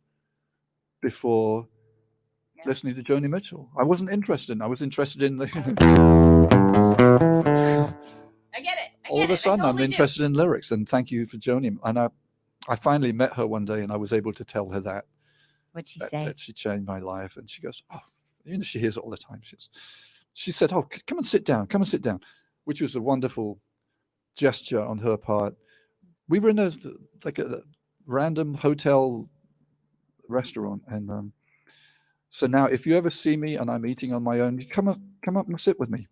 before listening to Joni Mitchell. I wasn't interested. I was interested in the. I get it. All of a sudden, I'm interested in lyrics, and thank you for Joni. And I finally met her one day, and I was able to tell her that. What'd she say? That she changed my life, and she goes, "Oh, she hears it all the time." She said, "Oh, come and sit down. Come and sit down," which was a wonderful gesture on her part. We were in a random hotel restaurant, and so now if you ever see me and I'm eating on my own, you come up and sit with me.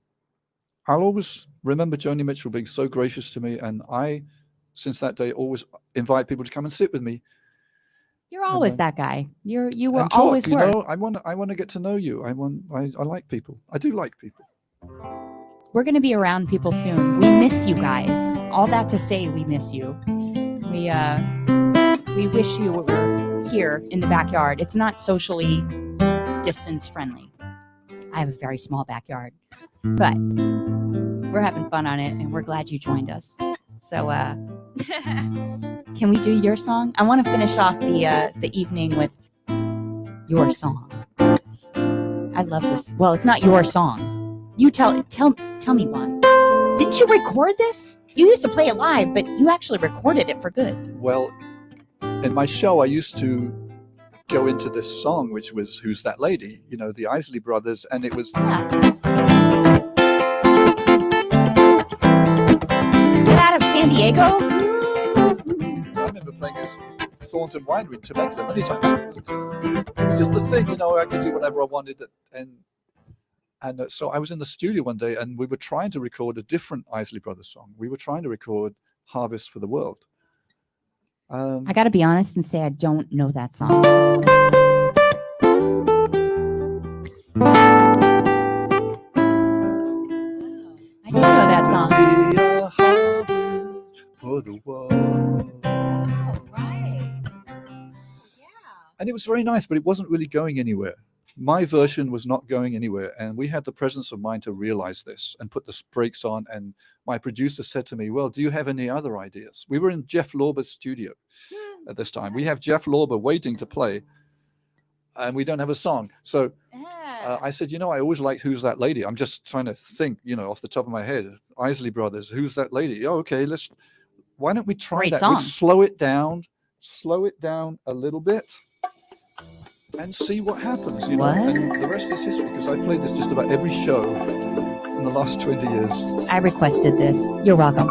I'll always remember Joni Mitchell being so gracious to me, and I, since that day, always invite people to come and sit with me. You're always that guy. You were and talk, always were. I want to get to know you. I like people. I do like people. We're going to be around people soon. We miss you guys. All that to say, we miss you. We wish you were here in the backyard. It's not socially distance friendly. I have a very small backyard, but we're having fun on it, and we're glad you joined us. So, can we do your song? I want to finish off the evening with your song. I love this. Well, it's not your song. You tell me why. Didn't you record this? You used to play it live, but you actually recorded it for good. Well, in my show, I used to go into this song, which was "Who's That Lady?" The Isley Brothers, and it was. Yeah. Get out of San Diego? I remember playing this Thornton Winery in Temecula many times. It was just the thing, I could do whatever I wanted, and so I was in the studio one day, and we were trying to record a different Isley Brothers song. We were trying to record "Harvest for the World." I got to be honest and say I don't know that song. I do know that song. Be a harvest for the world. Right. And it was very nice, but it wasn't really going anywhere. My version was not going anywhere, and we had the presence of mind to realize this and put the brakes on. And my producer said to me, "Well, do you have any other ideas?" We were in Jeff Lorber's studio at this time. We have Jeff Lorber waiting to play, and we don't have a song. So I said, I always liked "Who's That Lady?" I'm just trying to think, off the top of my head. Isley Brothers, "Who's That Lady?" Oh, okay, why don't we try Great that? song. We slow it down a little bit, and see what happens. What? And the rest is history, because I played this just about every show in the last 20 years. I requested this. You're welcome.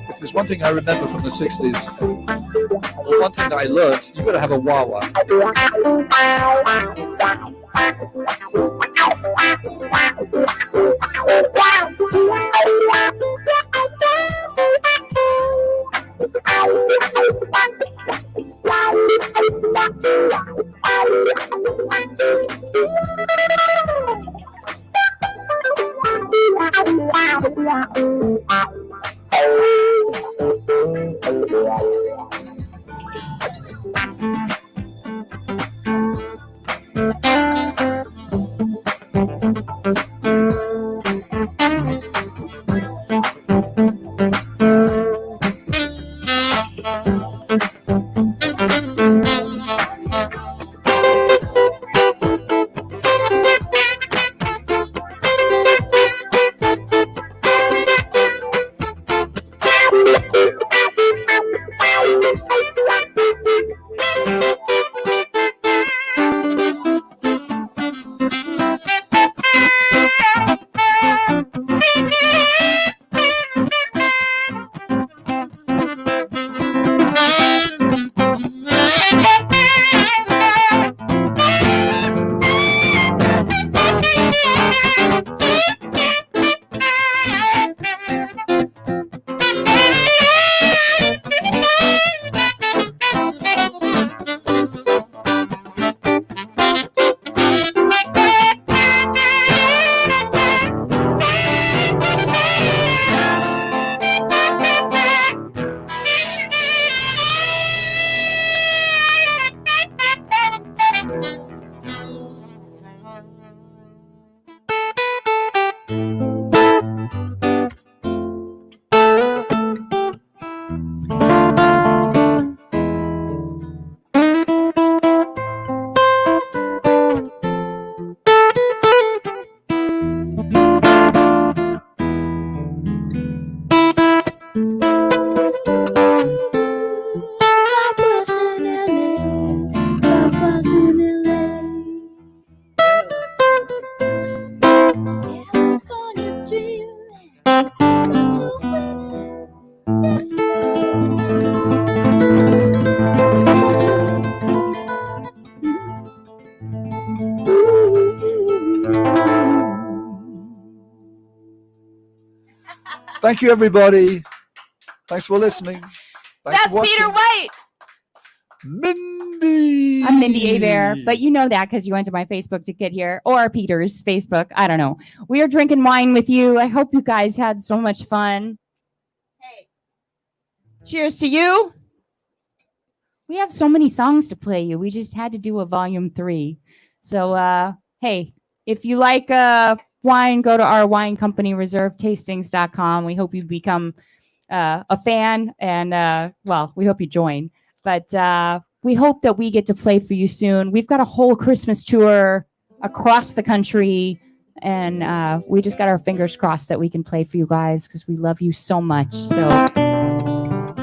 If there's one thing I remember from the 60s, or one thing that I learned, you gotta have a wah-wah. Thank you, everybody. Thanks for listening. Thanks That's for watching. Peter White. Mindy. I'm Mindy Abair, but you know that because you went to my Facebook to get here, or Peter's Facebook. I don't know. We are drinking wine with you. I hope you guys had so much fun. Hey, cheers to you. We have so many songs to play you. We just had to do a volume 3. So, hey, if you like wine, go to our wine company, reservetastings.com. We hope you become a fan and, well, we hope you join. But we hope that we get to play for you soon. We've got a whole Christmas tour across the country, and we just got our fingers crossed that we can play for you guys because we love you so much. So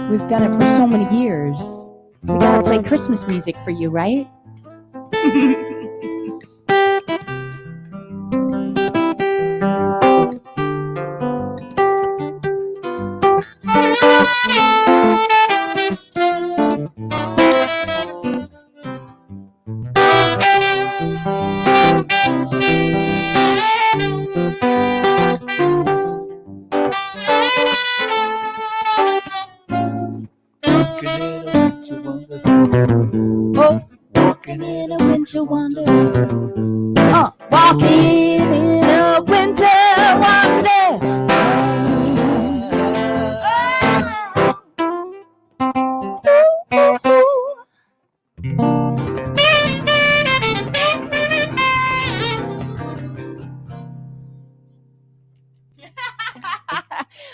we've done it for so many years. We got to play Christmas music for you, right?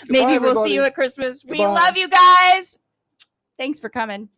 Maybe we'll everybody. see you at Christmas. We Goodbye. love you guys. Thanks for coming.